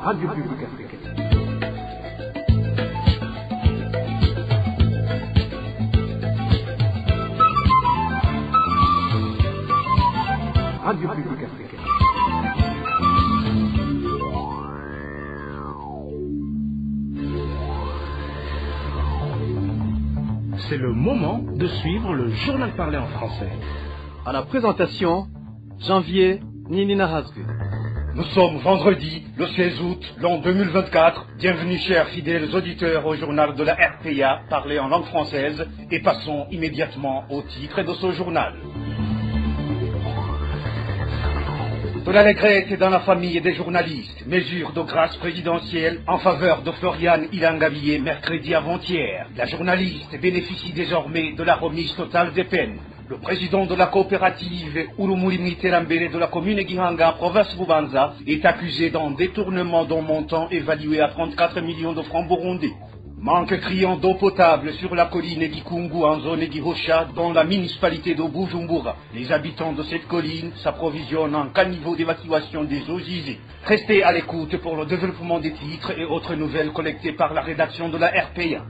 Radio Publique Africaine. Radio Publique Africaine. C'est le moment de suivre le journal parlé en français. À la présentation, Janvier Ninina Hazgu. Nous sommes vendredi, le 16 août, l'an 2024. Bienvenue, chers fidèles auditeurs, au journal de la RPA, parlé en langue française. Et passons immédiatement au titre de ce journal. De l'allégresse dans la famille des journalistes. Mesure de grâce présidentielle en faveur de Floriane Ilangabillé mercredi avant-hier. La journaliste bénéficie désormais de la remise totale des peines. Le président de la coopérative Urumuri Terambere de la commune Gihanga, province Bubanza, est accusé d'un détournement d'un montant évalué à 34 millions de francs burundais. Manque criant d'eau potable sur la colline Gikungu en zone Gihosha dans la municipalité de Bujumbura. Les habitants de cette colline s'approvisionnent en caniveau d'évacuation des eaux usées. Restez à l'écoute pour le développement des titres et autres nouvelles collectées par la rédaction de la RPA.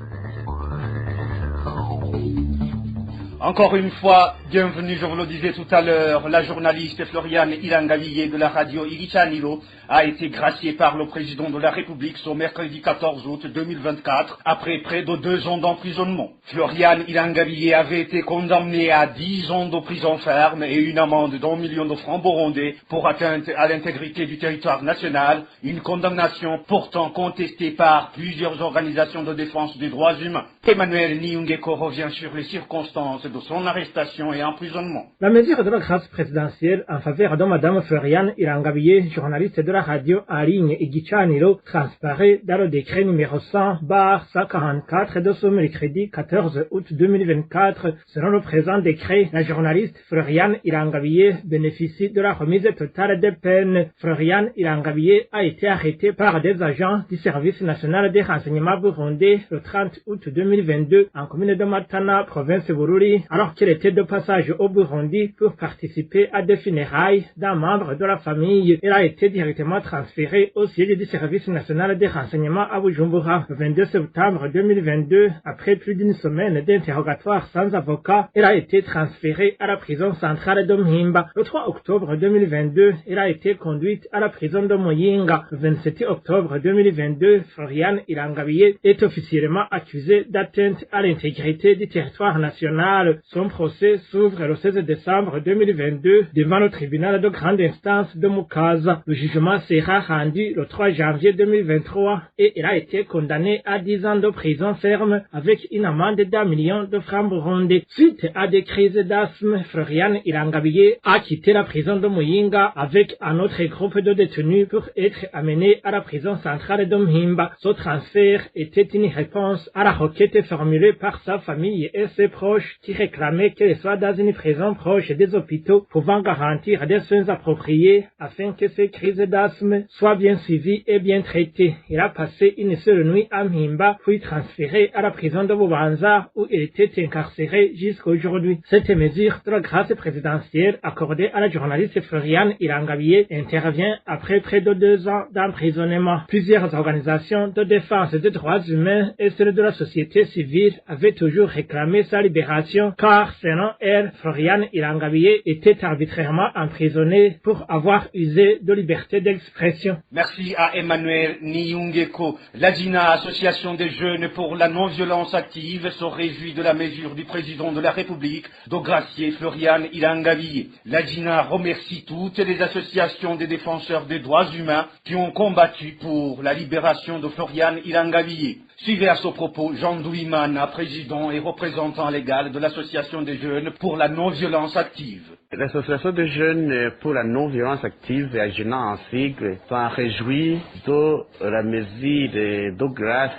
Encore une fois, bienvenue, je vous le disais tout à l'heure, la journaliste Floriane Ilangabillé de la radio Irichanilo a été graciée par le président de la République ce mercredi 14 août 2024 après près de 2 ans d'emprisonnement. Floriane Ilangabillé avait été condamnée à 10 ans de prison ferme et une amende d'1 million de francs burundais pour atteinte à l'intégrité du territoire national, une condamnation pourtant contestée par plusieurs organisations de défense des droits humains. Emmanuel Niungeko revient sur les circonstances de son arrestation et emprisonnement. La mesure de la grâce présidentielle en faveur de Madame Floriane Ilangabillé, journaliste de la radio en ligne Igicaniro, transparaît dans le décret numéro 100/144 de ce mercredi 14 août 2024. Selon le présent décret, la journaliste Floriane Ilangabillé bénéficie de la remise totale des peines. Floriane Ilangabillé a été arrêtée par des agents du service national des renseignements burundais le 30 août 2022 en commune de Matana, province Bururi, alors qu'elle était de passage au Burundi pour participer à des funérailles d'un membre de la famille. Elle a été directement transférée au siège du service national des renseignements à Bujumbura. Le 22 septembre 2022, après plus d'une semaine d'interrogatoire sans avocat, elle a été transférée à la prison centrale de Mhimba. Le 3 octobre 2022, elle a été conduite à la prison de Muyinga. Le 27 octobre 2022, Floriane Ilangabillé est officiellement accusée d'atteinte à l'intégrité du territoire national. Son procès s'ouvre le 16 décembre 2022 devant le tribunal de grande instance de Mukaza. Le jugement sera rendu le 3 janvier 2023 et elle a été condamnée à 10 ans de prison ferme avec une amende d'1 million de francs burundais. Suite à des crises d'asthme, Floriane Ilangabillé a quitté la prison de Muyinga avec un autre groupe de détenus pour être amené à la prison centrale de Mhimba. Ce transfert était une réponse à la requête formulée par sa famille et ses proches qui réclamaient qu'elle soit dans une prison proche des hôpitaux pouvant garantir des soins appropriés afin que ces crises d'asthme soient bien suivies et bien traitées. Elle a passé une seule nuit à Mhimba puis transférée à la prison de Bubanza où elle était incarcérée jusqu'à aujourd'hui. Cette mesure de la grâce présidentielle accordée à la journaliste Floriane Ilangabillé intervient après près de 2 ans d'emprisonnement. Plusieurs organisations de défense des droits humains et celles de la société civile avaient toujours réclamé sa libération car selon elle, Floriane Ilangabillé était arbitrairement emprisonnée pour avoir usé de liberté d'expression. Merci à Emmanuel Niungeko. L'ADINA, Association des jeunes pour la non-violence active, se réjouit de la mesure du président de la République de gracier Floriane Ilangabillé. L'ADINA remercie toutes les associations des défenseurs des droits humains qui ont combattu pour la libération de Floriane Ilangabillé. Suivez à ce propos Jean Douimana, président et représentant légal de l'Association des jeunes pour la non-violence active. L'association des jeunes pour la non-violence active, AGENA en sigle, s'en réjouit de la mesure de grâce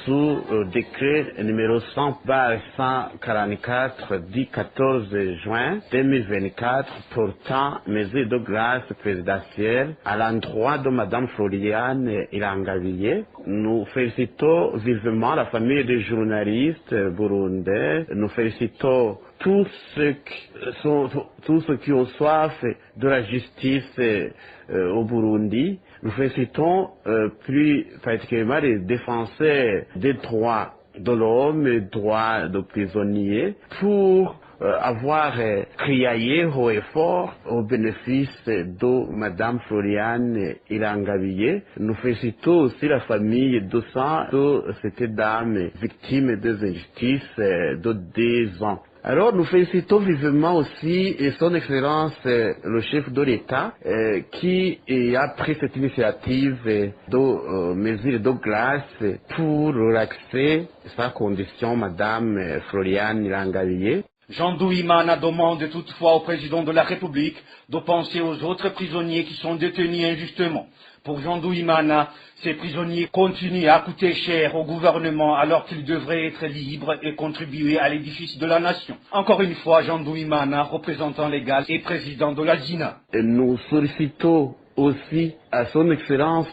sous le décret numéro 100/144 du 14 juin 2024 portant mesure de grâce présidentielle à l'endroit de Madame Floriane Ilangabillé. Nous félicitons vivement la famille des journalistes burundais. Nous félicitons tous ceux qui ont soif de la justice au Burundi. Nous félicitons plus particulièrement les défenseurs des droits de l'homme et des droits des prisonniers pour avoir crié haut et fort au bénéfice de Madame Floriane Irangabiye. Nous félicitons aussi la famille de cette dame victime des injustices de 2 ans. Alors nous félicitons vivement aussi son Excellence le chef de l'État qui a pris cette initiative de mesures de grâce pour relaxer sa condition Madame Floriane Irangabiye. Jean Douimana demande toutefois au président de la République de penser aux autres prisonniers qui sont détenus injustement. Pour Jean Douimana, ces prisonniers continuent à coûter cher au gouvernement alors qu'ils devraient être libres et contribuer à l'édifice de la nation. Encore une fois, Jean Douimana, représentant légal et président de la JINA. Nous sollicitons aussi à son Excellence,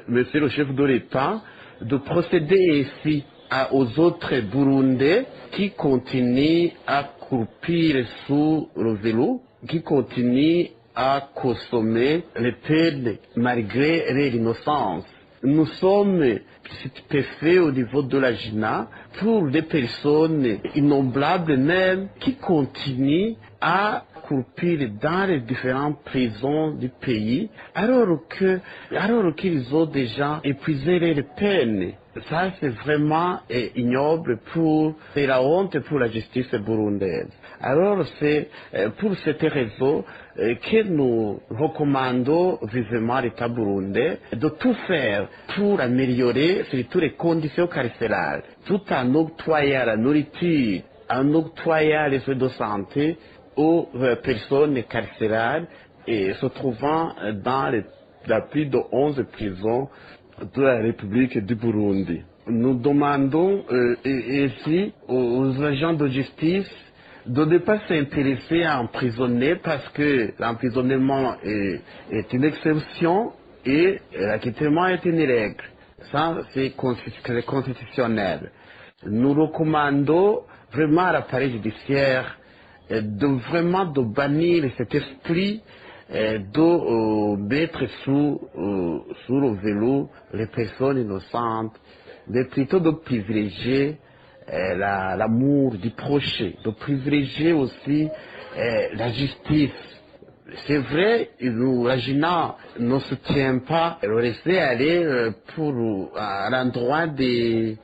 Monsieur le chef de l'État, de procéder ici aux autres Burundais qui continuent à croupir sous le vélo, qui continuent à consommer les peines malgré leur innocence. Nous sommes stupéfaits au niveau de la JINA pour des personnes innombrables même qui continuent à croupir dans les différentes prisons du pays alors qu'ils ont déjà épuisé leurs peines. Ça, c'est vraiment ignoble c'est la honte pour la justice burundaise. Alors, c'est pour cette raison que nous recommandons vivement l'État burundais de tout faire pour améliorer surtout les conditions carcérales, tout en octroyant la nourriture, en octroyant les soins de santé aux personnes carcérales et se trouvant dans plus de 11 prisons de la République du Burundi. Nous demandons ici aux agents de justice de ne pas s'intéresser à emprisonner parce que l'emprisonnement est une exception et l'acquittement est une règle. Ça, c'est constitutionnel. Nous recommandons vraiment à l'appareil judiciaire de bannir cet esprit de mettre sous le vélo les personnes innocentes, mais plutôt de privilégier l'amour du prochain, de privilégier aussi la justice. C'est vrai, la JINA ne soutient pas le laisser aller à l'endroit des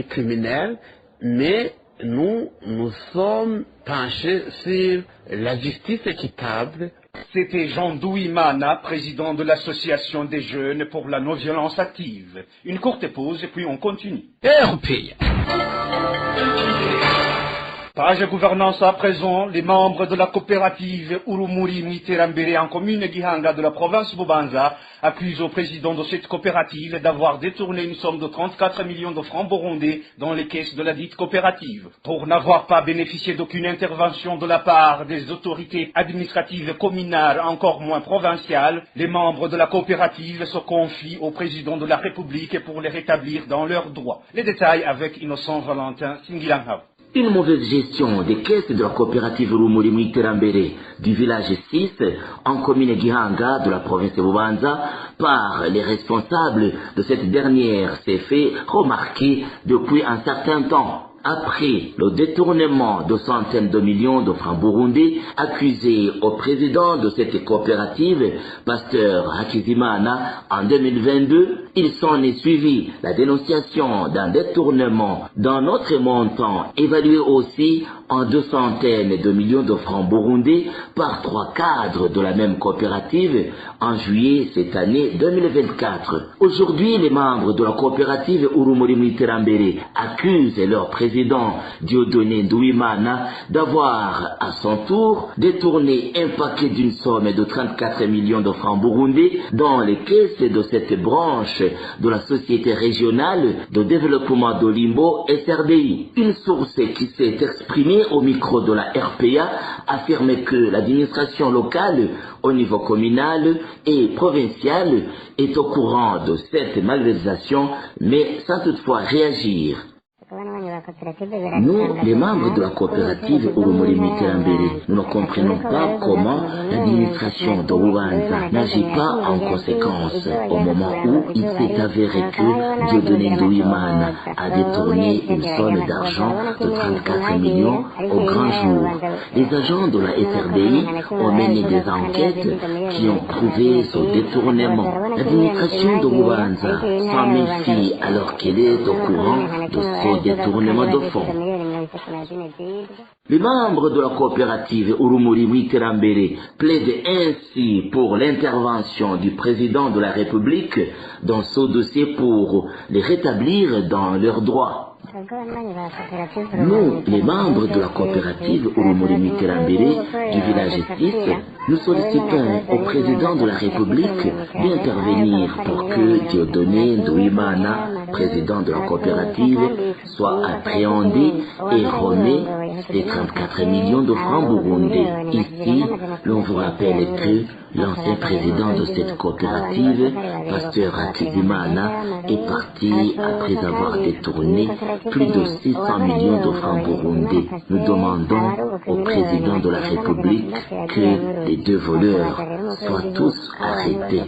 criminels, mais nous sommes penchés sur la justice équitable. C'était Jean Douimana, président de l'Association des jeunes pour la non-violence active. Une courte pause et puis on continue. RPA. Page gouvernance à présent, les membres de la coopérative Urumuri Mwiterambere en commune Gihanga de la province Bubanza accusent au président de cette coopérative d'avoir détourné une somme de 34 millions de francs burundais dans les caisses de la dite coopérative. Pour n'avoir pas bénéficié d'aucune intervention de la part des autorités administratives communales, encore moins provinciales, les membres de la coopérative se confient au président de la République pour les rétablir dans leurs droits. Les détails avec Innocent Valentin Singilanghav. Une mauvaise gestion des caisses de la coopérative Urumuri Mwiterambere du village 6 en commune Gihanga de la province de Bubanza par les responsables de cette dernière s'est fait remarquer depuis un certain temps. Après le détournement de centaines de millions de francs burundais accusé au président de cette coopérative, Pasteur Hakizimana, en 2022, il s'en est suivi la dénonciation d'un détournement d'un autre montant évalué aussi en 200 de millions de francs burundais par 3 cadres de la même coopérative en juillet cette année 2024. Aujourd'hui, les membres de la coopérative Urumuri Mwiterambere accusent leur président Dieudonné Douimana d'avoir à son tour détourné un paquet d'une somme de 34 millions de francs burundais dans les caisses de cette branche de la Société régionale de développement de Limbo SRDI. Une source qui s'est exprimée au micro de la RPA affirme que l'administration locale au niveau communal et provincial est au courant de cette malversation mais sans toutefois réagir. Nous, les membres de la coopérative Urumuri Mwiterambere, nous ne comprenons pas comment l'administration de Bubanza n'agit pas en conséquence au moment où il s'est avéré que Dieudonné Nduwimana a détourné une somme d'argent de 34 millions au grand jour. Les agents de la SRDI ont mené des enquêtes qui ont prouvé ce détournement. L'administration de Bubanza s'en méfie alors qu'elle est au courant de ce détournement de fonds. Les membres de la coopérative Urumuri Mwiterambere plaident ainsi pour l'intervention du président de la République dans ce dossier pour les rétablir dans leurs droits. Nous, les membres de la coopérative Urumuri Mwiterambere du village 6, nous sollicitons au président de la République d'intervenir pour que Dieudonné Nduwimana, président de la coopérative, soit appréhendé et remet ces 34 millions de francs burundais. Ici, l'on vous rappelle que l'ancien président de cette coopérative, Pasteur Hakizimana, est parti après avoir détourné plus de 600 millions de francs burundais. Nous demandons au président de la République que les deux voleurs soient tous arrêtés.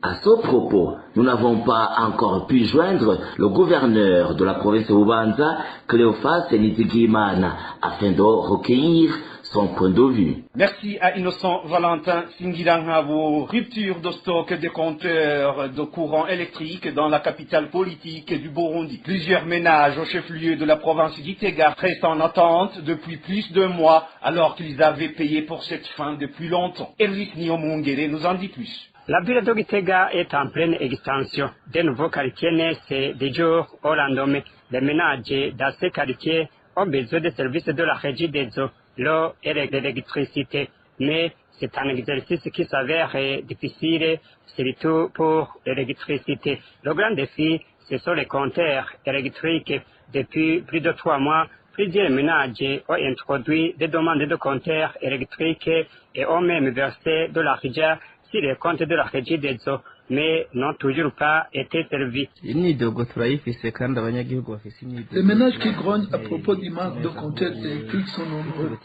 À ce propos, nous n'avons pas encore pu joindre le gouverneur de la province de Bubanza, Cléophas Nizigimana, afin de recueillir son point de vue. Merci à Innocent Valentin Singirangabo. Rupture de stock des compteurs de courant électrique dans la capitale politique du Burundi. Plusieurs ménages au chef-lieu de la province d'Itega restent en attente depuis plus d'un mois alors qu'ils avaient payé pour cette fin depuis longtemps. Elvis Niomungere nous en dit plus. La ville de Gitega est en pleine extension. De nouveaux quartiers naissent des jours au lendemain. Les ménages dans ces quartiers ont besoin des services de la régie des eaux, l'eau et l'électricité. Mais c'est un exercice qui s'avère difficile, surtout pour l'électricité. Le grand défi, ce sont les compteurs électriques. Depuis plus de 3 mois, plusieurs ménages ont introduit des demandes de compteurs électriques et ont même versé de l'argent sur les comptes de la régie des eaux, mais n'ont toujours pas été servis. Les ménages qui grognent à propos du manque de compteurs électriques sont nombreux.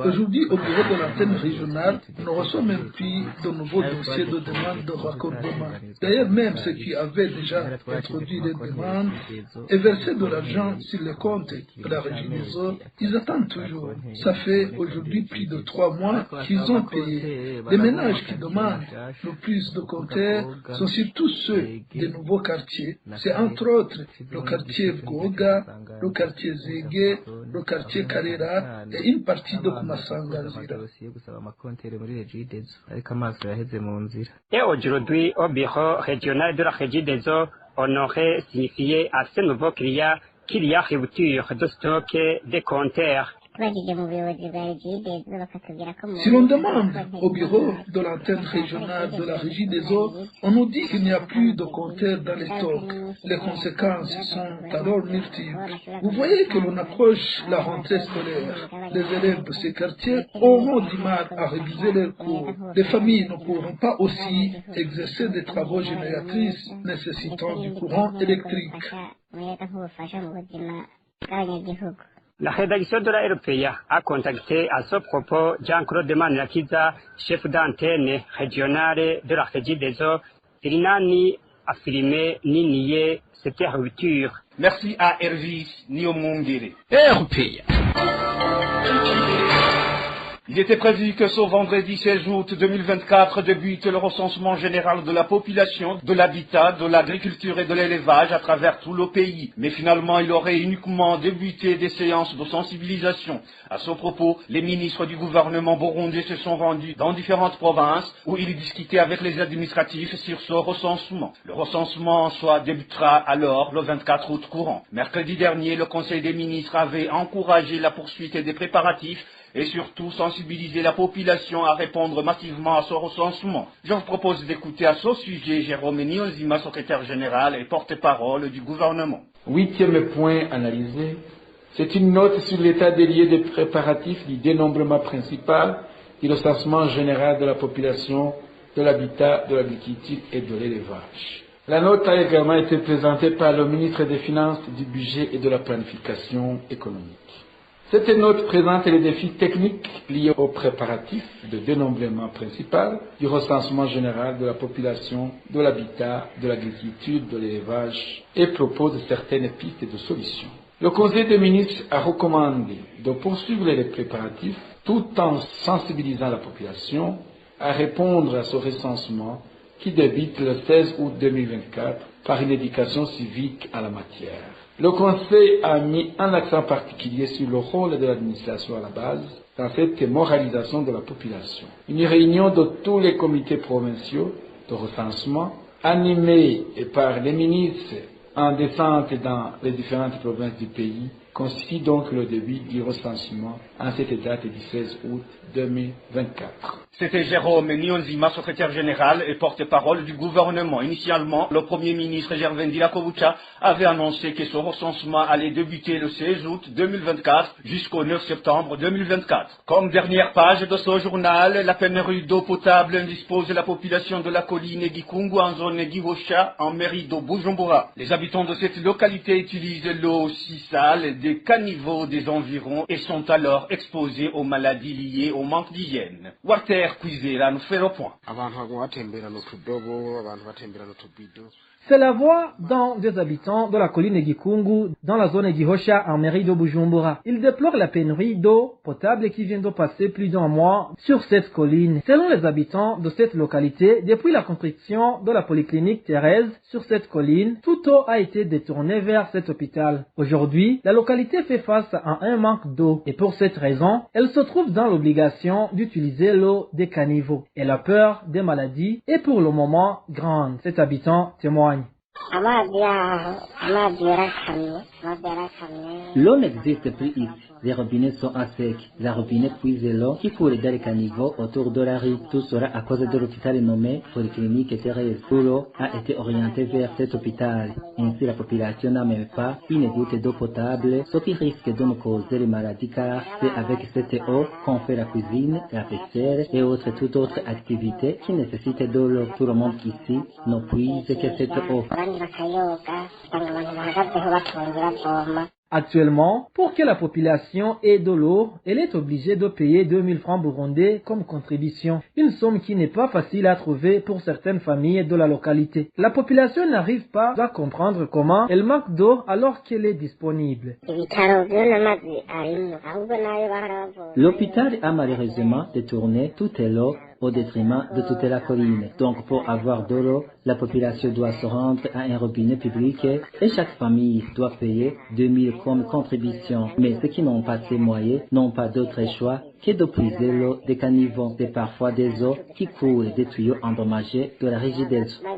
Aujourd'hui, au bureau de l'antenne régionale, nous recevons même plus de nouveaux dossiers de demande de raccordement. D'ailleurs, même ceux qui avaient déjà introduit les demandes et versé de l'argent sur les comptes de la régie des eaux, ils attendent toujours. Ça fait aujourd'hui plus de 3 mois qu'ils ont payé. Les ménages qui demandent le plus de compteurs sont surtout ceux des nouveaux quartiers. C'est entre autres le quartier Goga, le quartier Zege, le quartier Karera et une partie de Kumasangazira. Et aujourd'hui, au bureau régional de la régie des eaux, on aurait signifié à ces nouveaux clients qu'il y a rupture de stock des compteurs. Si l'on demande au bureau de l'antenne régionale de la régie des eaux, on nous dit qu'il n'y a plus de compteurs dans les stocks. Les conséquences sont alors multiples. Vous voyez que l'on approche la rentrée scolaire. Les élèves de ces quartiers auront du mal à réviser leurs cours. Les familles ne pourront pas aussi exercer des travaux génératrices nécessitant du courant électrique. La rédaction de la RPA a contacté à ce propos Jean-Claude Manirakiza, chef d'antenne régionale de la régie des eaux. Il n'a ni affirmé ni nié cette rupture. Merci à Elvis Niomungere. RPA. Il était prévu que ce vendredi 16 août 2024 débute le recensement général de la population, de l'habitat, de l'agriculture et de l'élevage à travers tout le pays. Mais finalement, il aurait uniquement débuté des séances de sensibilisation. À ce propos, les ministres du gouvernement burundais se sont rendus dans différentes provinces où ils discutaient avec les administratifs sur ce recensement. Le recensement en soi débutera alors le 24 août courant. Mercredi dernier, le Conseil des ministres avait encouragé la poursuite des préparatifs et surtout sensibiliser la population à répondre massivement à ce recensement. Je vous propose d'écouter à ce sujet Jérôme Niozima, secrétaire général et porte-parole du gouvernement. 8e point analysé, c'est une note sur l'état des lieux des préparatifs du dénombrement principal du recensement général de la population, de l'habitat, de l'agriculture et de l'élevage. La note a également été présentée par le ministre des Finances, du Budget et de la Planification économique. Cette note présente les défis techniques liés aux préparatifs de dénombrement principal, du recensement général de la population, de l'habitat, de l'agriculture, de l'élevage et propose certaines pistes de solutions. Le Conseil des ministres a recommandé de poursuivre les préparatifs tout en sensibilisant la population à répondre à ce recensement qui débute le 16 août 2024 par une éducation civique en la matière. Le Conseil a mis un accent particulier sur le rôle de l'administration à la base dans cette moralisation de la population. Une réunion de tous les comités provinciaux de recensement, animée par les ministres en descente dans les différentes provinces du pays, constitue donc le début du recensement en cette date du 16 août 2024. C'était Jérôme Nionzima, secrétaire général et porte-parole du gouvernement. Initialement, le Premier ministre Gervais Ndirakobucha avait annoncé que ce recensement allait débuter le 16 août 2024 jusqu'au 9 septembre 2024. Comme dernière page de ce journal, la pénurie d'eau potable indispose la population de la colline Gikungu en zone Gihosha en mairie de Bujumbura. Les habitants de cette localité utilisent l'eau si sale des caniveaux des environs et sont alors exposés aux maladies liées au manque d'hygiène. Walter Kwizera nous fait le point. C'est la voix d'un des habitants de la colline Gikungu, dans la zone Gihosha, en mairie de Bujumbura. Ils déplorent la pénurie d'eau potable qui vient de passer plus d'un mois sur cette colline. Selon les habitants de cette localité, depuis la construction de la polyclinique Thérèse sur cette colline, toute eau a été détournée vers cet hôpital. Aujourd'hui, la localité fait face à un manque d'eau et pour cette raison, elle se trouve dans l'obligation d'utiliser l'eau des caniveaux. Et la peur des maladies est pour le moment grande. Cet habitant témoigne. L'eau n'existe plus ici. Les robinets sont à sec. Les robinets puisent l'eau qui coule dans les caniveaux autour de la rue. Tout sera à cause de l'hôpital nommé Polyclinique Thérèse. Où l'eau a été orientée vers cet hôpital. Ainsi, la population n'a même pas une goutte d'eau potable, ce qui risque de nous causer les maladies car c'est avec cette eau qu'on fait la cuisine, la vaisselle et toute autre activité qui nécessite de l'eau. Tout le monde ici ne puise que cette eau. Actuellement, pour que la population ait de l'eau, elle est obligée de payer 2000 francs burundais comme contribution, une somme qui n'est pas facile à trouver pour certaines familles de la localité. La population n'arrive pas à comprendre comment elle manque d'eau alors qu'elle est disponible. L'hôpital a malheureusement détourné toute l'eau au détriment de toute la colline. Donc pour avoir de l'eau, la population doit se rendre à un robinet public et chaque famille doit payer 2000 comme contribution. Mais ceux qui n'ont pas ces moyens n'ont pas d'autre choix que de puiser l'eau des caniveaux. C'est parfois des eaux qui coulent des tuyaux endommagés de la régie des eaux.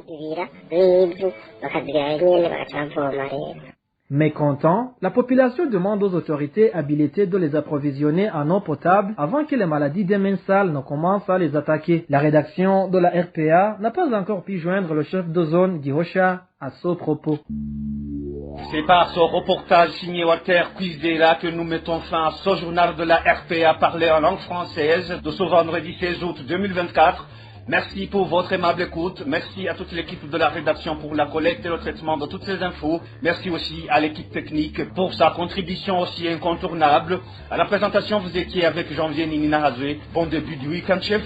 Mécontent, la population demande aux autorités habilitées de les approvisionner en eau potable avant que les maladies des mains sales ne commencent à les attaquer. La rédaction de la RPA n'a pas encore pu joindre le chef de zone Gihosha à ce propos. C'est par ce reportage signé Walter Kwizera que nous mettons fin à ce journal de la RPA parlé en langue française de ce vendredi 16 août 2024. Merci pour votre aimable écoute. Merci à toute l'équipe de la rédaction pour la collecte et le traitement de toutes ces infos. Merci aussi à l'équipe technique pour sa contribution aussi incontournable. À la présentation, vous étiez avec Janvier Ninina Hazoué. Bon début du week-end, chef.